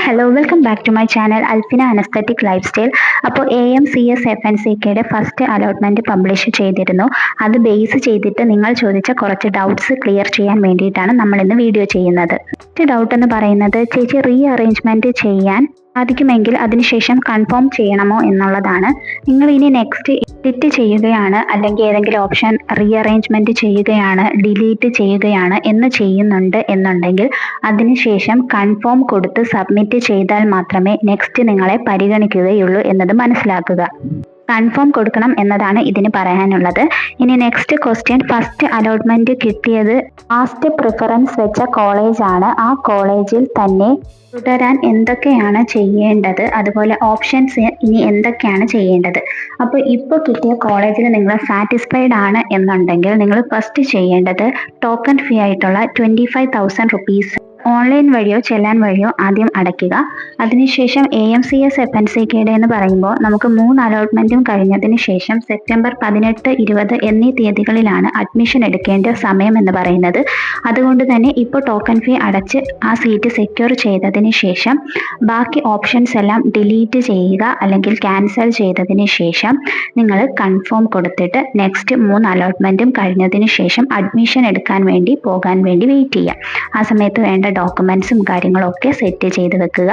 Hello welcome back to my channel Alfina an aesthetic lifestyle. അപ്പോൾ AMCS FNCKയുടെ first allotment publish ചെയ്തിരുന്നു. അത് base ചെയ്തിട്ട് നിങ്ങൾ ചോദിച്ച കുറച്ച് ഡൗട്ട്സ് ക്ലിയർ ചെയ്യാൻ വേണ്ടിയിട്ടാണ് നമ്മൾ ഇന്ന് വീഡിയോ ചെയ്യുന്നത്. ഫസ്റ്റ് ഡൗട്ട് എന്ന് പറയുന്നത്, ചേച്ചി റീ അറേഞ്ച്മെന്റ് ചെയ്യാൻ സാധിക്കുമെങ്കിൽ അതിനുശേഷം കൺഫേം ചെയ്യണമോ എന്നുള്ളതാണ്. നിങ്ങൾ ഇനി നെക്സ്റ്റ് എഡിറ്റ് ചെയ്യുകയാണ്, അല്ലെങ്കിൽ ഏതെങ്കിലും ഓപ്ഷൻ റീഅറേഞ്ച്മെന്റ് ചെയ്യുകയാണ്, ഡിലീറ്റ് ചെയ്യുകയാണ് എന്ന് ചെയ്യുന്നുണ്ട് എന്നുണ്ടെങ്കിൽ അതിനുശേഷം കൺഫേം കൊടുത്ത് സബ്മിറ്റ് ചെയ്താൽ മാത്രമേ നെക്സ്റ്റ് നിങ്ങളെ പരിഗണിക്കുകയുള്ളൂ എന്നത് മനസ്സിലാക്കുക. കൺഫേം കൊടുക്കണം എന്നതാണ് ഇതിന് പറയാനുള്ളത്. ഇനി നെക്സ്റ്റ് ക്വസ്റ്റ്യൻ, ഫസ്റ്റ് അലോട്ട്മെന്റ് കിട്ടിയത് ലാസ്റ്റ് പ്രിഫറൻസ് വെച്ച കോളേജ് ആണ്. ആ കോളേജിൽ തന്നെ തുടരാൻ എന്തൊക്കെയാണ് ചെയ്യേണ്ടത്, അതുപോലെ ഓപ്ഷൻസ് ഇനി എന്തൊക്കെയാണ് ചെയ്യേണ്ടത്. അപ്പോൾ ഇപ്പോൾ കിട്ടിയ കോളേജിൽ നിങ്ങൾ സാറ്റിസ്ഫൈഡ് ആണ് എന്നുണ്ടെങ്കിൽ നിങ്ങൾ ഫസ്റ്റ് ചെയ്യേണ്ടത് ടോക്കൺ ഫീ ആയിട്ടുള്ള 25,000 റുപ്പീസ് ഓൺലൈൻ വഴിയോ ചെല്ലാൻ വഴിയോ ആദ്യം അടയ്ക്കുക. അതിനുശേഷം AMCS FNCKയുടെ എന്ന് പറയുമ്പോൾ നമുക്ക് 3 അലോട്ട്മെന്റും കഴിഞ്ഞതിന് ശേഷം സെപ്റ്റംബർ 18, 20 എന്നീ തീയതികളിലാണ് അഡ്മിഷൻ എടുക്കേണ്ട സമയം എന്ന് പറയുന്നത്. അതുകൊണ്ട് തന്നെ ഇപ്പോൾ ടോക്കൺ ഫീ അടച്ച് ആ സീറ്റ് സെക്യൂർ ചെയ്തതിന് ശേഷം ബാക്കി ഓപ്ഷൻസ് എല്ലാം ഡിലീറ്റ് ചെയ്യുക, അല്ലെങ്കിൽ ക്യാൻസൽ ചെയ്തതിന് ശേഷം നിങ്ങൾ കൺഫേം കൊടുത്തിട്ട് നെക്സ്റ്റ് 3 അലോട്ട്മെന്റും കഴിഞ്ഞതിന് ശേഷം അഡ്മിഷൻ എടുക്കാൻ വേണ്ടി പോകാൻ വേണ്ടി വെയിറ്റ് ചെയ്യുക. ആ സമയത്ത് വേണ്ട ഡോക്യുമെന്റ്സും കാര്യങ്ങളൊക്കെ സെറ്റ് ചെയ്ത് വെക്കുക,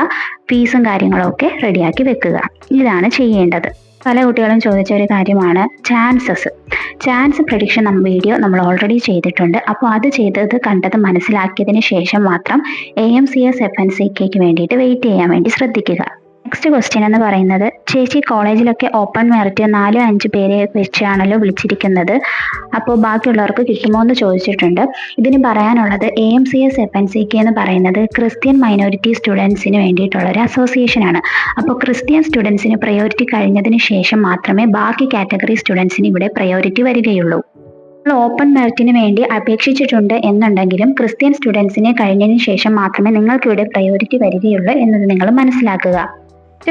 ഫീസും കാര്യങ്ങളൊക്കെ റെഡിയാക്കി വെക്കുക. ഇതാണ് ചെയ്യേണ്ടത്. പല കുട്ടികളും ചോദിച്ച ഒരു കാര്യമാണ് ചാൻസ് പ്രഡിക്ഷൻ വീഡിയോ നമ്മൾ ഓൾറെഡി ചെയ്തിട്ടുണ്ട്. അപ്പോൾ അത് ചെയ്തത് കണ്ടത് മനസ്സിലാക്കിയതിന് ശേഷം മാത്രം AMCS FNCKയ്ക്ക് വേണ്ടിയിട്ട് വെയിറ്റ് ചെയ്യാൻ വേണ്ടി ശ്രദ്ധിക്കുക. നെക്സ്റ്റ് ക്വസ്റ്റ്യൻ എന്ന് പറയുന്നത്, ചേച്ചി കോളേജിലൊക്കെ ഓപ്പൺ മെറിറ്റ് 4-5 പേരെ വെച്ചാണല്ലോ വിളിച്ചിരിക്കുന്നത്, അപ്പോൾ ബാക്കിയുള്ളവർക്ക് കിട്ടുമോ എന്ന് ചോദിച്ചിട്ടുണ്ട്. ഇതിന് പറയാനുള്ളത്, AMCS FNCK എന്ന് പറയുന്നത് ക്രിസ്ത്യൻ മൈനോറിറ്റി സ്റ്റുഡൻസിന് വേണ്ടിയിട്ടുള്ള ഒരു അസോസിയേഷനാണ്. അപ്പോൾ ക്രിസ്ത്യൻ സ്റ്റുഡൻസിന് പ്രയോറിറ്റി കഴിഞ്ഞതിന് ശേഷം മാത്രമേ ബാക്കി കാറ്റഗറി സ്റ്റുഡൻസിന് ഇവിടെ പ്രയോറിറ്റി വരികയുള്ളൂ. ഓപ്പൺ മെറിറ്റിന് വേണ്ടി അപേക്ഷിച്ചിട്ടുണ്ട് എന്നുണ്ടെങ്കിലും ക്രിസ്ത്യൻ സ്റ്റുഡൻസിനെ കഴിഞ്ഞതിന് ശേഷം മാത്രമേ നിങ്ങൾക്കിവിടെ പ്രയോറിറ്റി വരികയുള്ളൂ എന്നത് നിങ്ങൾ മനസ്സിലാക്കുക.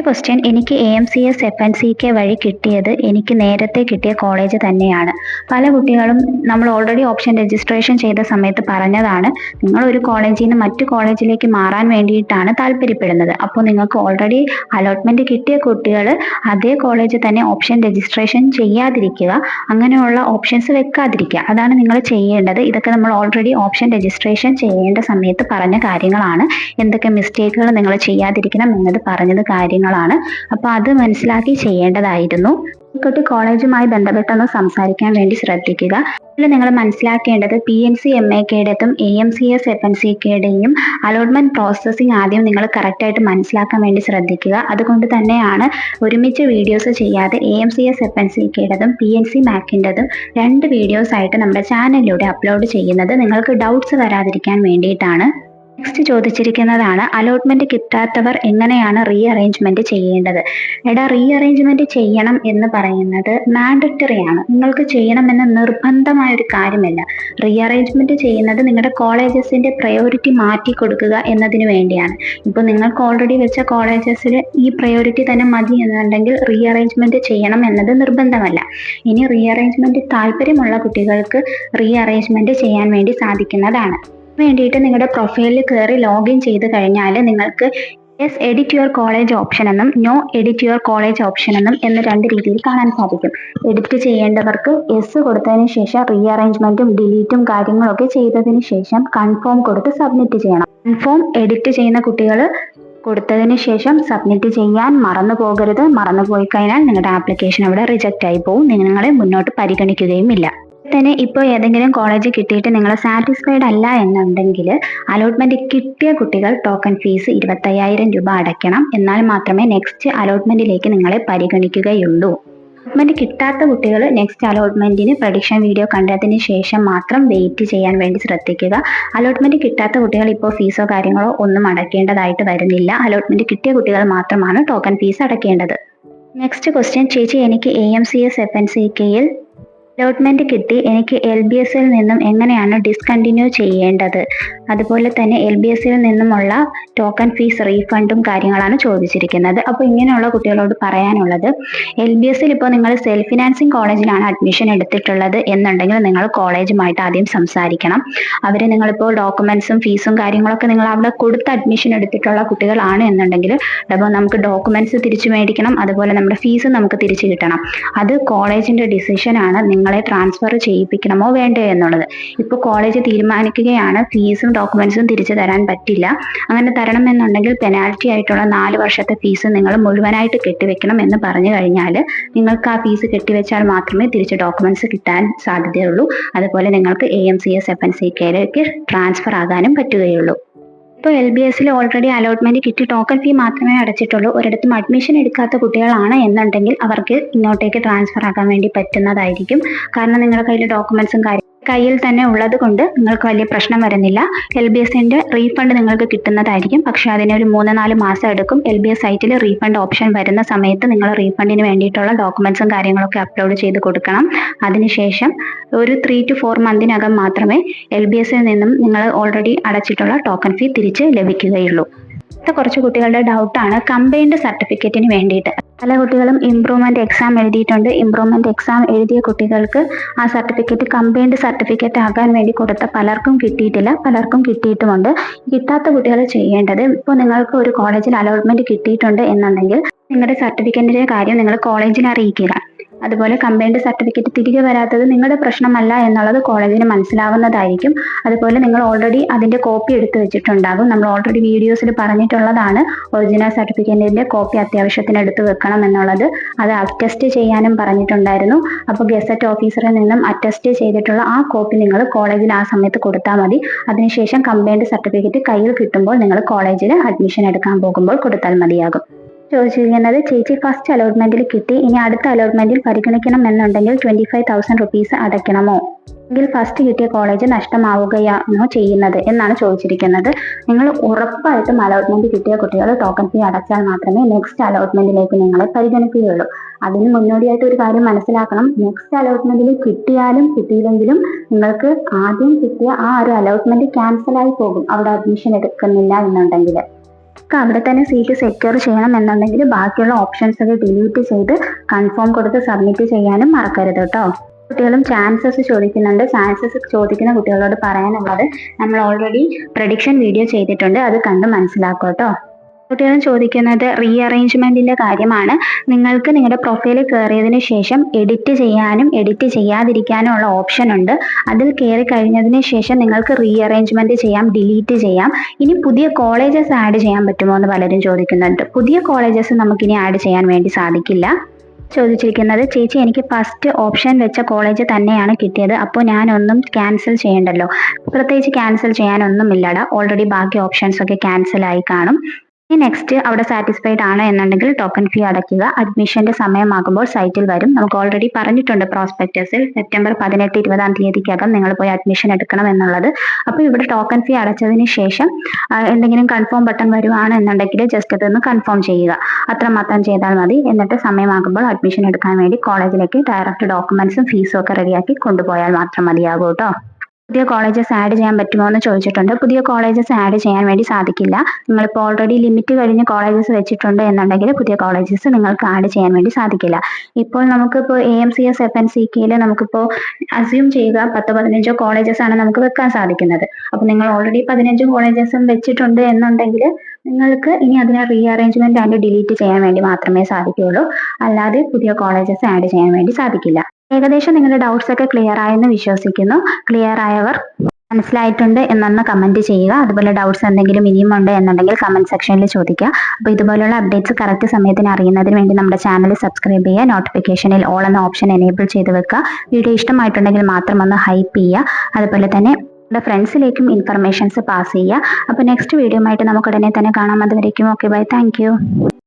ക്വസ്റ്റ്യൻ, എനിക്ക് AMCS FNCK വഴി കിട്ടിയത് എനിക്ക് നേരത്തെ കിട്ടിയ കോളേജ് തന്നെയാണ്. പല കുട്ടികളും നമ്മൾ ഓൾറെഡി ഓപ്ഷൻ രജിസ്ട്രേഷൻ ചെയ്ത സമയത്ത് പറഞ്ഞതാണ്, നിങ്ങൾ ഒരു കോളേജിൽ നിന്ന് മറ്റു കോളേജിലേക്ക് മാറാൻ വേണ്ടിയിട്ടാണ് താല്പര്യപ്പെടുന്നത്. അപ്പോൾ നിങ്ങൾക്ക് ഓൾറെഡി അലോട്ട്മെന്റ് കിട്ടിയ കുട്ടികൾ അതേ കോളേജ് തന്നെ ഓപ്ഷൻ രജിസ്ട്രേഷൻ ചെയ്യാതിരിക്കുക, അങ്ങനെയുള്ള ഓപ്ഷൻസ് വെക്കാതിരിക്കുക. അതാണ് നിങ്ങൾ ചെയ്യേണ്ടത്. ഇതൊക്കെ നമ്മൾ ഓൾറെഡി ഓപ്ഷൻ രജിസ്ട്രേഷൻ ചെയ്യേണ്ട സമയത്ത് പറഞ്ഞ കാര്യങ്ങളാണ്. എന്തൊക്കെ മിസ്റ്റേക്കുകൾ നിങ്ങൾ ചെയ്യാതിരിക്കണം എന്നത് പറഞ്ഞത് കാര്യങ്ങളാണ്. അപ്പോൾ അത് മനസ്സിലാക്കി ചെയ്യേണ്ടതായിരുന്നു. കോളേജുമായി ബന്ധപ്പെട്ടൊന്ന് സംസാരിക്കാൻ വേണ്ടി ശ്രദ്ധിക്കുക. ഇതിൽ നിങ്ങൾ മനസ്സിലാക്കേണ്ടത് PNC MAKയുടെതും AMCS FNCKയുടെയും അലോട്ട്മെന്റ് പ്രോസസ്സിംഗ് ആദ്യം നിങ്ങൾ കറക്റ്റായിട്ട് മനസ്സിലാക്കാൻ വേണ്ടി ശ്രദ്ധിക്കുക. അതുകൊണ്ട് തന്നെയാണ് ഒരുമിച്ച് വീഡിയോസ് ചെയ്യാതെ AMCS FNCKയുടെതും PNC MAKൻ്റെതും 2 വീഡിയോസ് ആയിട്ട് നമ്മുടെ ചാനലിലൂടെ അപ്ലോഡ് ചെയ്യുന്നത്. നിങ്ങൾക്ക് ഡൗട്ട്സ് വരാതിരിക്കാൻ വേണ്ടിയിട്ടാണ്. നെക്സ്റ്റ് ചോദിച്ചിരിക്കുന്നതാണ്, അലോട്ട്മെന്റ് കിട്ടാത്തവർ എങ്ങനെയാണ് റീഅറേഞ്ച്മെന്റ് ചെയ്യേണ്ടത്. റീഅറേഞ്ച്മെന്റ് ചെയ്യണം എന്ന് പറയുന്നത് മാൻഡറ്ററി ആണ്, നിങ്ങൾക്ക് ചെയ്യണമെന്ന് നിർബന്ധമായ ഒരു കാര്യമല്ല. റീഅറേഞ്ച്മെന്റ് ചെയ്യുന്നത് നിങ്ങളുടെ കോളേജസിന്റെ പ്രയോറിറ്റി മാറ്റി കൊടുക്കുക എന്നതിന് വേണ്ടിയാണ്. ഇപ്പോൾ നിങ്ങൾക്ക് ഓൾറെഡി വെച്ച കോളേജസിൽ ഈ പ്രയോറിറ്റി തന്നെ മതി എന്നുണ്ടെങ്കിൽ റീഅറേഞ്ച്മെന്റ് ചെയ്യണം എന്നത് നിർബന്ധമല്ല. ഇനി റീഅറേഞ്ച്മെന്റ് താല്പര്യമുള്ള കുട്ടികൾക്ക് റീഅറേഞ്ച്മെന്റ് ചെയ്യാൻ വേണ്ടി സാധിക്കുന്നതാണ്. വേണ്ടിയിട്ട് നിങ്ങളുടെ പ്രൊഫൈലിൽ കയറി ലോഗിൻ ചെയ്ത് കഴിഞ്ഞാൽ നിങ്ങൾക്ക് yes edit your college option എന്നും no edit your college option എന്നും എന്ന 2 രീതിയിൽ കാണാൻ സാധിക്കും. എഡിറ്റ് ചെയ്യേണ്ടവർക്ക് യെസ് കൊടുത്തതിന് ശേഷം റീഅറേഞ്ച്മെന്റും ഡിലീറ്റും കാര്യങ്ങളൊക്കെ ചെയ്തതിന് ശേഷം കൺഫേം കൊടുത്ത് സബ്മിറ്റ് ചെയ്യണം. കൺഫേം എഡിറ്റ് ചെയ്യുന്ന കുട്ടികൾ കൊടുത്തതിന് ശേഷം സബ്മിറ്റ് ചെയ്യാൻ മറന്നു പോകരുത്. മറന്നുപോയി കഴിഞ്ഞാൽ നിങ്ങളുടെ ആപ്ലിക്കേഷൻ അവിടെ റിജക്റ്റ് ആയി പോകും, നിങ്ങളെ മുന്നോട്ട് പരിഗണിക്കുകയും ഇല്ല. തന്നെ ഇപ്പോൾ ഏതെങ്കിലും കോളേജ് കിട്ടിയിട്ട് നിങ്ങൾ സാറ്റിസ്ഫൈഡ് അല്ല എന്നുണ്ടെങ്കിൽ അലോട്ട്മെന്റ് കിട്ടിയ കുട്ടികൾ ടോക്കൺ ഫീസ് 25,000 രൂപ അടയ്ക്കണം. എന്നാൽ മാത്രമേ നെക്സ്റ്റ് അലോട്ട്മെന്റിലേക്ക് നിങ്ങളെ പരിഗണിക്കുകയുള്ളൂ. അലോട്ട്മെന്റ് കിട്ടാത്ത കുട്ടികൾ നെക്സ്റ്റ് അലോട്ട്മെന്റിന് പ്രഡിക്ഷൻ വീഡിയോ കണ്ടതിന് ശേഷം മാത്രം വെയിറ്റ് ചെയ്യാൻ വേണ്ടി ശ്രദ്ധിക്കുക. അലോട്ട്മെന്റ് കിട്ടാത്ത കുട്ടികൾ ഇപ്പോൾ ഫീസോ കാര്യങ്ങളോ ഒന്നും അടയ്ക്കേണ്ടതായിട്ട് വരുന്നില്ല. അലോട്ട്മെന്റ് കിട്ടിയ കുട്ടികൾ മാത്രമാണ് ടോക്കൺ ഫീസ് അടയ്ക്കേണ്ടത്. നെക്സ്റ്റ് ക്വസ്റ്റ്യൻ, ചേച്ചി എനിക്ക് AMCS FNCKയിൽ അലോട്ട്മെന്റ് കിട്ടി, എനിക്ക് LBSൽ നിന്നും എങ്ങനെയാണ് ഡിസ്കണ്ടിന്യൂ ചെയ്യേണ്ടത്. അതുപോലെ തന്നെ LBSൽ നിന്നുമുള്ള ടോക്കൺ ഫീസ് റീഫണ്ടും കാര്യങ്ങളാണ് ചോദിച്ചിരിക്കുന്നത്. അപ്പോൾ ഇങ്ങനെയുള്ള കുട്ടികളോട് പറയാനുള്ളത്, LBSൽ ഇപ്പോൾ നിങ്ങൾ സെൽഫ് ഫിനാൻസിങ് കോളേജിലാണ് അഡ്മിഷൻ എടുത്തിട്ടുള്ളത് എന്നുണ്ടെങ്കിൽ നിങ്ങൾ കോളേജുമായിട്ട് ആദ്യം സംസാരിക്കണം. അവരെ നിങ്ങളിപ്പോൾ ഡോക്യുമെന്റ്സും ഫീസും കാര്യങ്ങളൊക്കെ നിങ്ങൾ അവിടെ കൊടുത്ത് അഡ്മിഷൻ എടുത്തിട്ടുള്ള കുട്ടികളാണ് എന്നുണ്ടെങ്കിൽ അപ്പോൾ നമുക്ക് ഡോക്യുമെന്റ്സ് തിരിച്ചു മേടിക്കണം, അതുപോലെ നമ്മുടെ ഫീസ് നമുക്ക് തിരിച്ചു കിട്ടണം. അത് കോളേജിന്റെ ഡിസിഷനാണ് നിങ്ങളെ ട്രാൻസ്ഫർ ചെയ്യിപ്പിക്കണമോ വേണ്ടോ എന്നുള്ളത്. ഇപ്പോൾ കോളേജ് തീരുമാനിക്കുകയാണ് ഫീസും ഡോക്യുമെന്റ്സും തിരിച്ചു തരാൻ പറ്റില്ല, അങ്ങനെ തരണമെന്നുണ്ടെങ്കിൽ പെനാൽറ്റി ആയിട്ടുള്ള 4 വർഷത്തെ ഫീസ് നിങ്ങൾ മുഴുവനായിട്ട് കെട്ടിവെക്കണം എന്ന് പറഞ്ഞു കഴിഞ്ഞാൽ നിങ്ങൾക്ക് ആ ഫീസ് കെട്ടിവെച്ചാൽ മാത്രമേ തിരിച്ച് ഡോക്യുമെന്റ്സ് കിട്ടാൻ സാധ്യതയുള്ളൂ. അതുപോലെ നിങ്ങൾക്ക് AMCS FNCKയിലേക്ക് ട്രാൻസ്ഫർ ആകാനും പറ്റുകയുള്ളൂ. ഇപ്പോൾ LBSൽ ഓൾറെഡി അലോട്ട്മെന്റ് കിട്ടി ടോക്കൺ ഫീ മാത്രമേ അടച്ചിട്ടുള്ളൂ, ഒരിടത്തും അഡ്മിഷൻ എടുക്കാത്ത കുട്ടികളാണ് എന്നുണ്ടെങ്കിൽ അവർക്ക് ഇങ്ങോട്ടേക്ക് ട്രാൻസ്ഫർ ആക്കാൻ വേണ്ടി പറ്റുന്നതായിരിക്കും. കാരണം നിങ്ങളുടെ കയ്യിൽ ഡോക്യുമെന്റ്സും കയ്യിൽ തന്നെ ഉള്ളത് കൊണ്ട് നിങ്ങൾക്ക് വലിയ പ്രശ്നം വരുന്നില്ല. LBSന്റെ റീഫണ്ട് നിങ്ങൾക്ക് കിട്ടുന്നതായിരിക്കും, പക്ഷെ അതിനൊരു 3-4 മാസം എടുക്കും. LBS സൈറ്റിൽ റീഫണ്ട് ഓപ്ഷൻ വരുന്ന സമയത്ത് നിങ്ങൾ റീഫണ്ടിന് വേണ്ടിയിട്ടുള്ള ഡോക്യുമെന്റ്സും കാര്യങ്ങളൊക്കെ അപ്ലോഡ് ചെയ്ത് കൊടുക്കണം. അതിനുശേഷം ഒരു 3 to 4 മന്തിനകം മാത്രമേ LBSൽ നിന്നും നിങ്ങൾ ഓൾറെഡി അടച്ചിട്ടുള്ള ടോക്കൺ ഫീ തിരിച്ച് ലഭിക്കുകയുള്ളൂ. കുറച്ച് കുട്ടികളുടെ ഡൗട്ടാണ് കമ്പൈൻഡ് സർട്ടിഫിക്കറ്റിന് വേണ്ടിയിട്ട്. പല കുട്ടികളും ഇംപ്രൂവ്മെന്റ് എക്സാം എഴുതിയിട്ടുണ്ട്. ഇംപ്രൂവ്മെന്റ് എക്സാം എഴുതിയ കുട്ടികൾക്ക് ആ സർട്ടിഫിക്കറ്റ് കമ്പൈൻഡ് സർട്ടിഫിക്കറ്റ് ആകാൻ വേണ്ടി കൊടുത്ത പലർക്കും കിട്ടിയിട്ടില്ല, പലർക്കും കിട്ടിയിട്ടുമുണ്ട്. കിട്ടാത്ത കുട്ടികൾ ചെയ്യേണ്ടത്, ഇപ്പോൾ നിങ്ങൾക്ക് ഒരു കോളേജിൽ അലോട്ട്മെന്റ് കിട്ടിയിട്ടുണ്ട് എന്നുണ്ടെങ്കിൽ നിങ്ങളുടെ സർട്ടിഫിക്കറ്റിന്റെ കാര്യം നിങ്ങൾ കോളേജിൽ അറിയിക്കുക. അതുപോലെ കമ്പൈൻഡ് സർട്ടിഫിക്കറ്റ് തിരികെ വരാത്തത് നിങ്ങളുടെ പ്രശ്നമല്ല എന്നുള്ളത് കോളേജിന് മനസ്സിലാവുന്നതായിരിക്കും. അതുപോലെ നിങ്ങൾ ഓൾറെഡി അതിന്റെ കോപ്പി എടുത്തു വെച്ചിട്ടുണ്ടാകും. നമ്മൾ ഓൾറെഡി വീഡിയോസിൽ പറഞ്ഞിട്ടുള്ളതാണ് ഒറിജിനൽ സർട്ടിഫിക്കറ്റിന്റെ കോപ്പി അത്യാവശ്യത്തിന് എടുത്തു വെക്കണം എന്നുള്ളത്. അത് അറ്റസ്റ്റ് ചെയ്യാനും പറഞ്ഞിട്ടുണ്ടായിരുന്നു. അപ്പോൾ ഗസറ്റ് ഓഫീസറിൽ നിന്നും അറ്റസ്റ്റ് ചെയ്തിട്ടുള്ള ആ കോപ്പി നിങ്ങൾ കോളേജിൽ ആ സമയത്ത് കൊടുത്താൽ മതി. അതിനുശേഷം കമ്പൈൻഡ് സർട്ടിഫിക്കറ്റ് കയ്യിൽ കിട്ടുമ്പോൾ നിങ്ങൾ കോളേജിൽ അഡ്മിഷൻ എടുക്കാൻ പോകുമ്പോൾ കൊടുത്താൽ മതിയാകും. ചോദിച്ചിരിക്കുന്നത്, ചേച്ചി ഫസ്റ്റ് അലോട്ട്മെന്റിൽ കിട്ടി, ഇനി അടുത്ത അലോട്ട്മെന്റിൽ പരിഗണിക്കണം എന്നുണ്ടെങ്കിൽ 25,000 റുപ്പീസ് അടയ്ക്കണമോ, എങ്കിൽ ഫസ്റ്റ് കിട്ടിയ കോളേജ് നഷ്ടമാവുകയാണോ ചെയ്യുന്നത് എന്നാണ് ചോദിച്ചിരിക്കുന്നത്. നിങ്ങൾ ഉറപ്പായിട്ടും അലോട്ട്മെന്റ് കിട്ടിയ കുട്ടികൾ ടോക്കൺ ഫീ അടച്ചാൽ മാത്രമേ നെക്സ്റ്റ് അലോട്ട്മെന്റിലേക്ക് നിങ്ങളെ പരിഗണിക്കുകയുള്ളൂ. അതിന് മുന്നോടിയായിട്ട് ഒരു കാര്യം മനസ്സിലാക്കണം, നെക്സ്റ്റ് അലോട്ട്മെന്റിൽ കിട്ടിയാലും കിട്ടിയില്ലെങ്കിലും നിങ്ങൾക്ക് ആദ്യം കിട്ടിയ ആ ഒരു അലോട്ട്മെന്റ് ക്യാൻസൽ ആയി പോകും അവിടെ അഡ്മിഷൻ എടുക്കുന്നില്ല എന്നുണ്ടെങ്കിൽ. അവിടെ തന്നെ സീറ്റ് സെക്യൂർ ചെയ്യണം എന്നുണ്ടെങ്കിൽ ബാക്കിയുള്ള ഓപ്ഷൻസ് ഒക്കെ ഡിലീറ്റ് ചെയ്ത് കൺഫേം കൊടുത്ത് സബ്മിറ്റ് ചെയ്യാനും മറക്കരുത് കേട്ടോ. കുട്ടികളും ചാൻസസ് ചോദിക്കുന്നുണ്ട്. ചാൻസസ് ചോദിക്കുന്ന കുട്ടികളോട് പറയാനുള്ളത്, നമ്മൾ ഓൾറെഡി പ്രഡിക്ഷൻ വീഡിയോ ചെയ്തിട്ടുണ്ട്, അത് കണ്ട് മനസ്സിലാക്കുക കേട്ടോ. കുട്ടികളും ചോദിക്കുന്നത് റീഅറേഞ്ച്മെന്റിന്റെ കാര്യമാണ്. നിങ്ങൾക്ക് നിങ്ങളുടെ പ്രൊഫൈലിൽ കയറിയതിനു ശേഷം എഡിറ്റ് ചെയ്യാനും എഡിറ്റ് ചെയ്യാതിരിക്കാനും ഉള്ള ഓപ്ഷൻ ഉണ്ട്. അതിൽ കയറി കഴിഞ്ഞതിന് ശേഷം നിങ്ങൾക്ക് റീഅറേഞ്ച്മെന്റ് ചെയ്യാം, ഡിലീറ്റ് ചെയ്യാം. ഇനി പുതിയ കോളേജസ് ആഡ് ചെയ്യാൻ പറ്റുമോ എന്ന് പലരും ചോദിക്കുന്നുണ്ട്. പുതിയ കോളേജസ് നമുക്കിനി ആഡ് ചെയ്യാൻ വേണ്ടി സാധിക്കില്ല. ചോദിച്ചിരിക്കുന്നത്, ചേച്ചി എനിക്ക് ഫസ്റ്റ് ഓപ്ഷൻ വെച്ച കോളേജ് തന്നെയാണ് കിട്ടിയത്, അപ്പോൾ ഞാനൊന്നും ക്യാൻസൽ ചെയ്യണ്ടല്ലോ. പ്രത്യേകിച്ച് ക്യാൻസൽ ചെയ്യാനൊന്നും ഇല്ലടാ, ഓൾറെഡി ബാക്കി ഓപ്ഷൻസ് ഒക്കെ ക്യാൻസൽ ആയി കാണും. ഇനി നെക്സ്റ്റ് അവിടെ സാറ്റിസ്ഫൈഡ് ആണ് എന്നുണ്ടെങ്കിൽ ടോക്കൺ ഫീ അടയ്ക്കുക. അഡ്മിഷന്റെ സമയമാകുമ്പോൾ സൈറ്റിൽ വരും. നമുക്ക് ഓൾറെഡി പറഞ്ഞിട്ടുണ്ട് പ്രോസ്പെക്ടസിൽ സെപ്റ്റംബർ 18-20 തീയതിക്കകം നിങ്ങൾ പോയി അഡ്മിഷൻ എടുക്കണം എന്നുള്ളത്. അപ്പോൾ ഇവിടെ ടോക്കൺ ഫീ അടച്ചതിന് ശേഷം എന്തെങ്കിലും കൺഫേം ബട്ടൺ വരുവാണ് എന്നുണ്ടെങ്കിൽ ജസ്റ്റ് അതൊന്ന് കൺഫേം ചെയ്യുക, അത്രമാത്രം ചെയ്താൽ മതി. എന്നിട്ട് സമയമാകുമ്പോൾ അഡ്മിഷൻ എടുക്കാൻ വേണ്ടി കോളേജിലേക്ക് ഡയറക്റ്റ് ഡോക്യുമെന്റ്സും ഫീസും ഒക്കെ റെഡിയാക്കി കൊണ്ടുപോയാൽ മാത്രം മതിയാകും കേട്ടോ. പുതിയ കോളേജസ് ആഡ് ചെയ്യാൻ പറ്റുമോ എന്ന് ചോദിച്ചിട്ടുണ്ട്. പുതിയ കോളേജസ് ആഡ് ചെയ്യാൻ വേണ്ടി സാധിക്കില്ല. നിങ്ങളിപ്പോൾ ഓൾറെഡി ലിമിറ്റ് കഴിഞ്ഞ് കോളേജസ് വെച്ചിട്ടുണ്ട് എന്നുണ്ടെങ്കിൽ പുതിയ കോളേജസ് നിങ്ങൾക്ക് ആഡ് ചെയ്യാൻ വേണ്ടി സാധിക്കില്ല. ഇപ്പോൾ നമുക്കിപ്പോൾ AMCS FNCKയിൽ നമുക്കിപ്പോൾ അസ്യൂം ചെയ്യുക 10-15 കോളേജസ് ആണ് നമുക്ക് വെക്കാൻ സാധിക്കുന്നത്. അപ്പോൾ നിങ്ങൾ ഓൾറെഡി 15 കോളേജസും വെച്ചിട്ടുണ്ട് എന്നുണ്ടെങ്കിൽ നിങ്ങൾക്ക് ഇനി അതിനെ റീഅറേഞ്ച്മെന്റ് ആൻഡ് ഡിലീറ്റ് ചെയ്യാൻ വേണ്ടി മാത്രമേ സാധിക്കുകയുള്ളൂ, അല്ലാതെ പുതിയ കോളേജസ് ആഡ് ചെയ്യാൻ വേണ്ടി സാധിക്കില്ല. ഏകദേശം നിങ്ങളുടെ ഡൗട്ട്സ് ഒക്കെ ക്ലിയർ ആയെന്ന് വിശ്വസിക്കുന്നു. ക്ലിയർ ആയവർ മനസ്സിലായിട്ടുണ്ട് എന്നൊന്ന് കമന്റ് ചെയ്യുക. അതുപോലെ ഡൗട്ട്സ് എന്തെങ്കിലും ഇനിയും ഉണ്ട് എന്നുണ്ടെങ്കിൽ കമന്റ് സെക്ഷനിൽ ചോദിക്കുക. അപ്പോൾ ഇതുപോലുള്ള അപ്ഡേറ്റ്സ് കറക്റ്റ് സമയത്തിന് അറിയുന്നതിന് വേണ്ടി നമ്മുടെ ചാനൽ സബ്സ്ക്രൈബ് ചെയ്യുക. നോട്ടിഫിക്കേഷനിൽ ഓൾ എന്ന ഓപ്ഷൻ എനേബിൾ ചെയ്ത് വെക്കുക. വീഡിയോ ഇഷ്ടമായിട്ടുണ്ടെങ്കിൽ മാത്രം ഒന്ന് ഹൈപ്പ് ചെയ്യുക. അതുപോലെ തന്നെ നമ്മുടെ ഫ്രണ്ട്സിലേക്കും ഇൻഫർമേഷൻസ് പാസ് ചെയ്യുക. അപ്പോൾ നെക്സ്റ്റ് വീഡിയോ ആയിട്ട് നമുക്ക് ഉടനെ തന്നെ കാണാം. അതുവരേക്കും ഓക്കെ ബൈ, താങ്ക് യു.